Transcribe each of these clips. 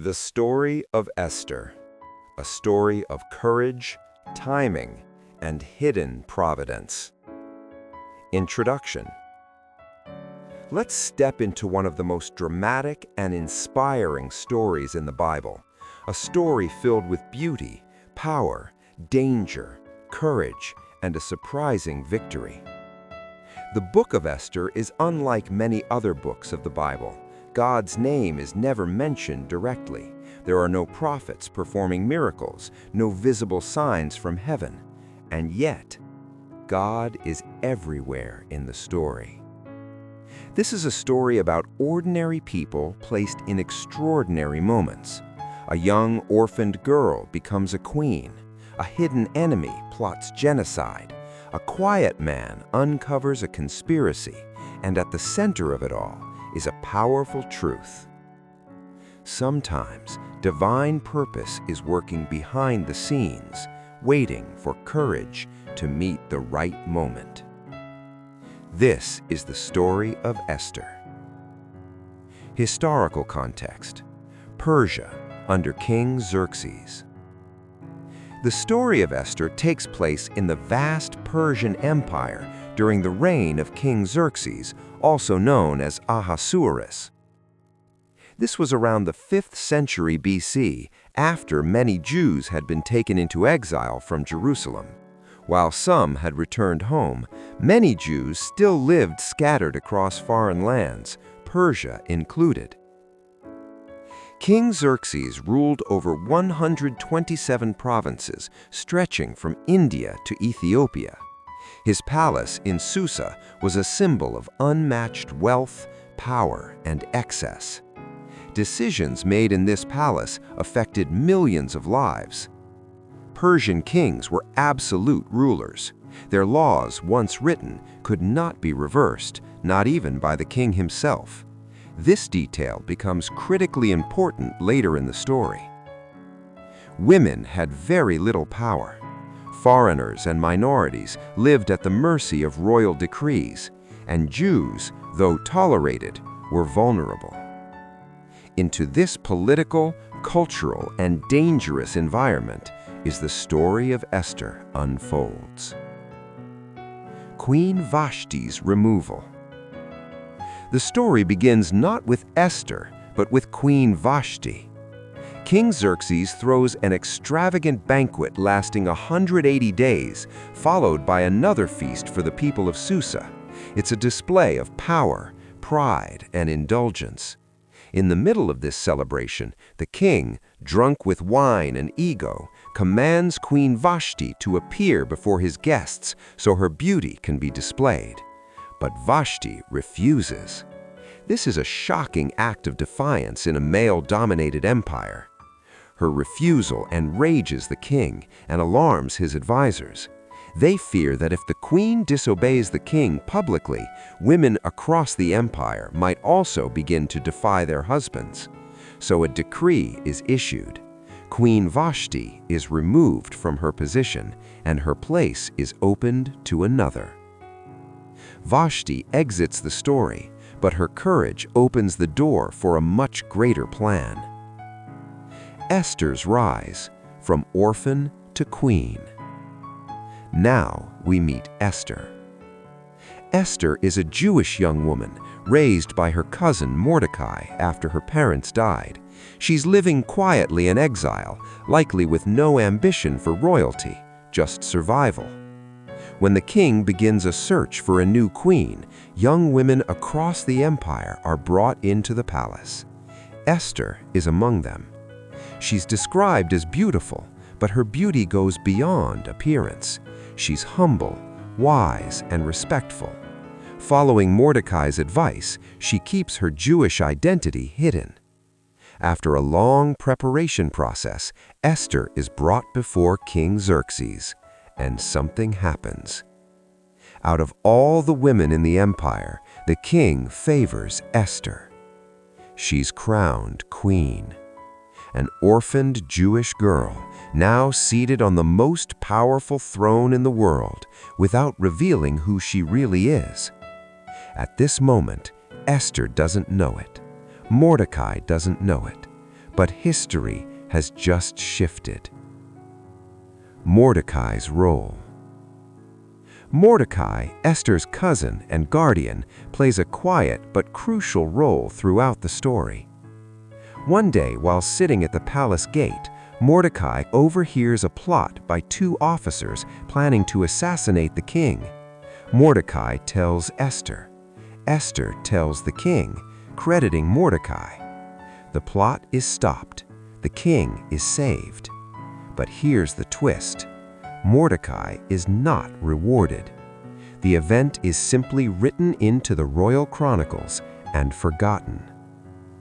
The story of Esther, a story of courage, timing, and hidden providence. Introduction. Let's step into one of the most dramatic and inspiring stories in the Bible, a story filled with beauty, power, danger, courage, and a surprising victory. The Book of Esther is unlike many other books of the Bible. God's name is never mentioned directly. There are no prophets performing miracles, no visible signs from heaven. And yet, God is everywhere in the story. This is a story about ordinary people placed in extraordinary moments. A young orphaned girl becomes a queen. A hidden enemy plots genocide. A quiet man uncovers a conspiracy. And at the center of it all is a powerful truth. Sometimes, divine purpose is working behind the scenes, waiting for courage to meet the right moment. This is the story of Esther. Historical context: Persia under King Xerxes. The story of Esther takes place in the vast Persian Empire during the reign of King Xerxes, also known as Ahasuerus. This was around the 5th century BC, after many Jews had been taken into exile from Jerusalem. While some had returned home, many Jews still lived scattered across foreign lands, Persia included. King Xerxes ruled over 127 provinces, stretching from India to Ethiopia. His palace in Susa was a symbol of unmatched wealth, power, and excess. Decisions made in this palace affected millions of lives. Persian kings were absolute rulers. Their laws, once written, could not be reversed, not even by the king himself. This detail becomes critically important later in the story. Women had very little power. Foreigners and minorities lived at the mercy of royal decrees, and Jews, though tolerated, were vulnerable. Into this political, cultural, and dangerous environment is the story of Esther unfolds. Queen Vashti's removal. The story begins not with Esther, but with Queen Vashti. King Xerxes throws an extravagant banquet lasting 180 days, followed by another feast for the people of Susa. It's a display of power, pride, and indulgence. In the middle of this celebration, the king, drunk with wine and ego, commands Queen Vashti to appear before his guests so her beauty can be displayed. But Vashti refuses. This is a shocking act of defiance in a male-dominated empire. Her refusal enrages the king and alarms his advisors. They fear that if the queen disobeys the king publicly, women across the empire might also begin to defy their husbands. So a decree is issued. Queen Vashti is removed from her position, and her place is opened to another. Vashti exits the story, but her courage opens the door for a much greater plan. Esther's rise, from orphan to queen. Now we meet Esther. Esther is a Jewish young woman raised by her cousin Mordecai after her parents died. She's living quietly in exile, likely with no ambition for royalty, just survival. When the king begins a search for a new queen, young women across the empire are brought into the palace. Esther is among them. She's described as beautiful, but her beauty goes beyond appearance. She's humble, wise, and respectful. Following Mordecai's advice, she keeps her Jewish identity hidden. After a long preparation process, Esther is brought before King Xerxes, and something happens. Out of all the women in the empire, the king favors Esther. She's crowned queen. An orphaned Jewish girl, now seated on the most powerful throne in the world, without revealing who she really is. At this moment, Esther doesn't know it. Mordecai doesn't know it. But history has just shifted. Mordecai's role. Mordecai, Esther's cousin and guardian, plays a quiet but crucial role throughout the story. One day, while sitting at the palace gate, Mordecai overhears a plot by two officers planning to assassinate the king. Mordecai tells Esther. Esther tells the king, crediting Mordecai. The plot is stopped. The king is saved. But here's the twist. Mordecai is not rewarded. The event is simply written into the royal chronicles and forgotten.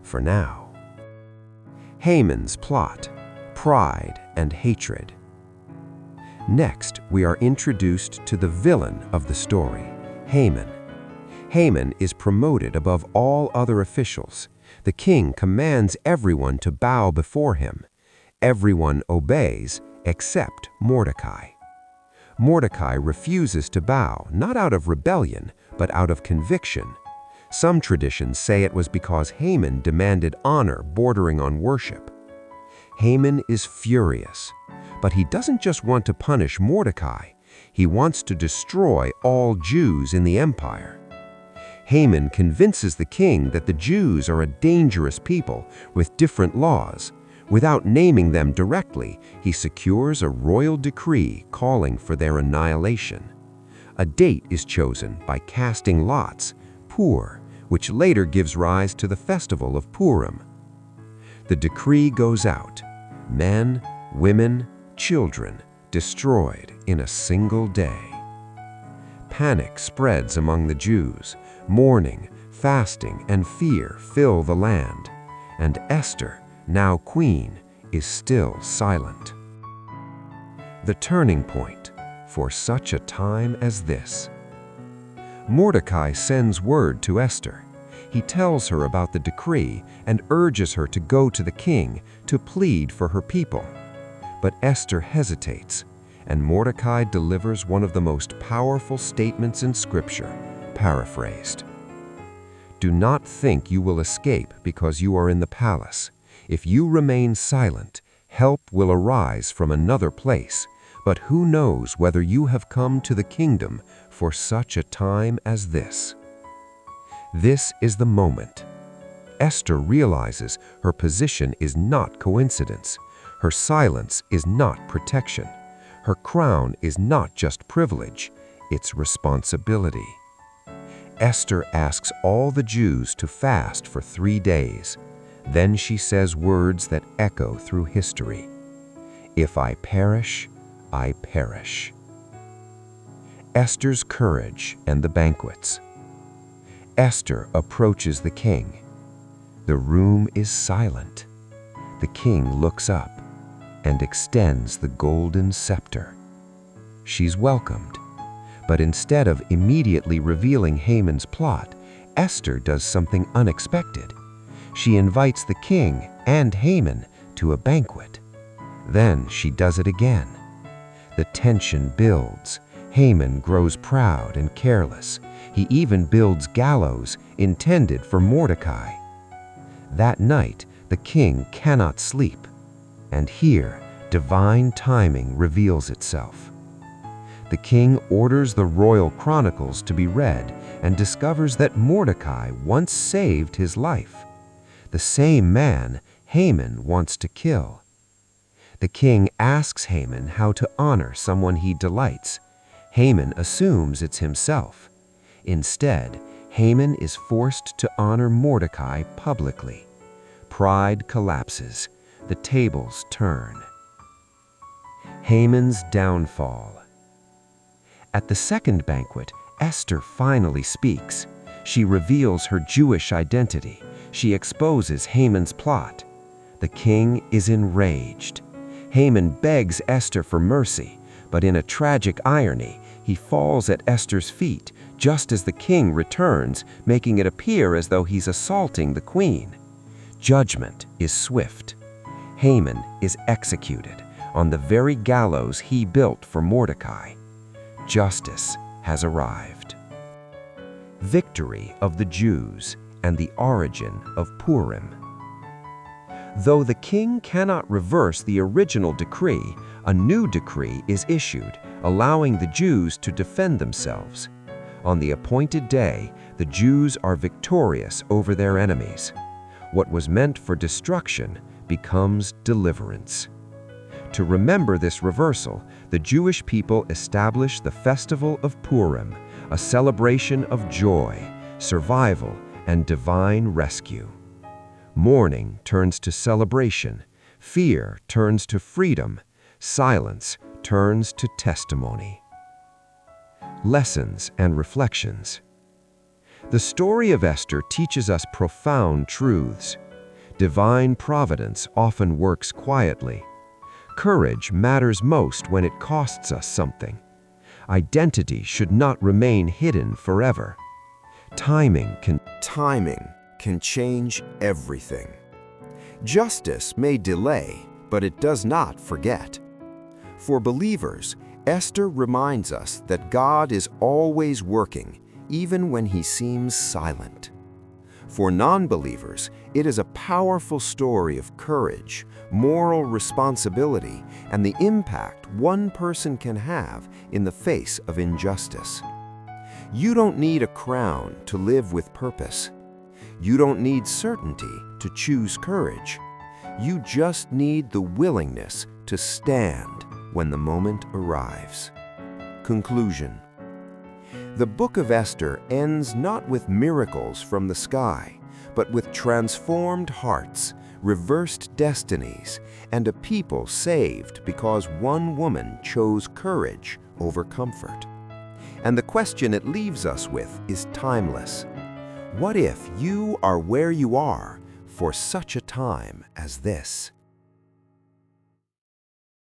For now. Haman's plot, pride and hatred. Next, we are introduced to the villain of the story, Haman. Haman is promoted above all other officials. The king commands everyone to bow before him. Everyone obeys except Mordecai. Mordecai refuses to bow, not out of rebellion, but out of conviction. Some traditions say it was because Haman demanded honor bordering on worship. Haman is furious, but he doesn't just want to punish Mordecai. He wants to destroy all Jews in the empire. Haman convinces the king that the Jews are a dangerous people with different laws. Without naming them directly, he secures a royal decree calling for their annihilation. A date is chosen by casting lots, Pur, which later gives rise to the festival of Purim. The decree goes out. Men, women, children destroyed in a single day. Panic spreads among the Jews. Mourning, fasting, and fear fill the land. And Esther, now queen, is still silent. The turning point for such a time as this. Mordecai sends word to Esther. He tells her about the decree and urges her to go to the king to plead for her people. But Esther hesitates, and Mordecai delivers one of the most powerful statements in Scripture, paraphrased. Do not think you will escape because you are in the palace. If you remain silent, help will arise from another place. But who knows whether you have come to the kingdom for such a time as this? This is the moment. Esther realizes her position is not coincidence. Her silence is not protection. Her crown is not just privilege, it's responsibility. Esther asks all the Jews to fast for 3 days. Then she says words that echo through history. If I perish, I perish. Esther's courage and the banquets. Esther approaches the king. The room is silent. The king looks up and extends the golden scepter. She's welcomed. But instead of immediately revealing Haman's plot, Esther does something unexpected. She invites the king and Haman to a banquet. Then she does it again. The tension builds. Haman grows proud and careless. He even builds gallows intended for Mordecai. That night, the king cannot sleep. And here, divine timing reveals itself. The king orders the royal chronicles to be read and discovers that Mordecai once saved his life. The same man Haman wants to kill. The king asks Haman how to honor someone he delights. Haman assumes it's himself. Instead, Haman is forced to honor Mordecai publicly. Pride collapses. The tables turn. Haman's downfall. At the second banquet, Esther finally speaks. She reveals her Jewish identity. She exposes Haman's plot. The king is enraged. Haman begs Esther for mercy, but in a tragic irony, he falls at Esther's feet just as the king returns, making it appear as though he's assaulting the queen. Judgment is swift. Haman is executed on the very gallows he built for Mordecai. Justice has arrived. Victory of the Jews and the origin of Purim. Though the king cannot reverse the original decree, a new decree is issued, allowing the Jews to defend themselves. On the appointed day, the Jews are victorious over their enemies. What was meant for destruction becomes deliverance. To remember this reversal, the Jewish people establish the festival of Purim, a celebration of joy, survival, and divine rescue. Mourning turns to celebration, fear turns to freedom, silence turns to testimony. Lessons and reflections. The story of Esther teaches us profound truths. Divine providence often works quietly. Courage matters most when it costs us something. Identity should not remain hidden forever. Timing can change everything. Justice may delay, but it does not forget. For believers, Esther reminds us that God is always working, even when He seems silent. For non-believers, it is a powerful story of courage, moral responsibility, and the impact one person can have in the face of injustice. You don't need a crown to live with purpose. You don't need certainty to choose courage. You just need the willingness to stand when the moment arrives. Conclusion. The Book of Esther ends not with miracles from the sky, but with transformed hearts, reversed destinies, and a people saved because one woman chose courage over comfort. And the question it leaves us with is timeless. What if you are where you are for such a time as this?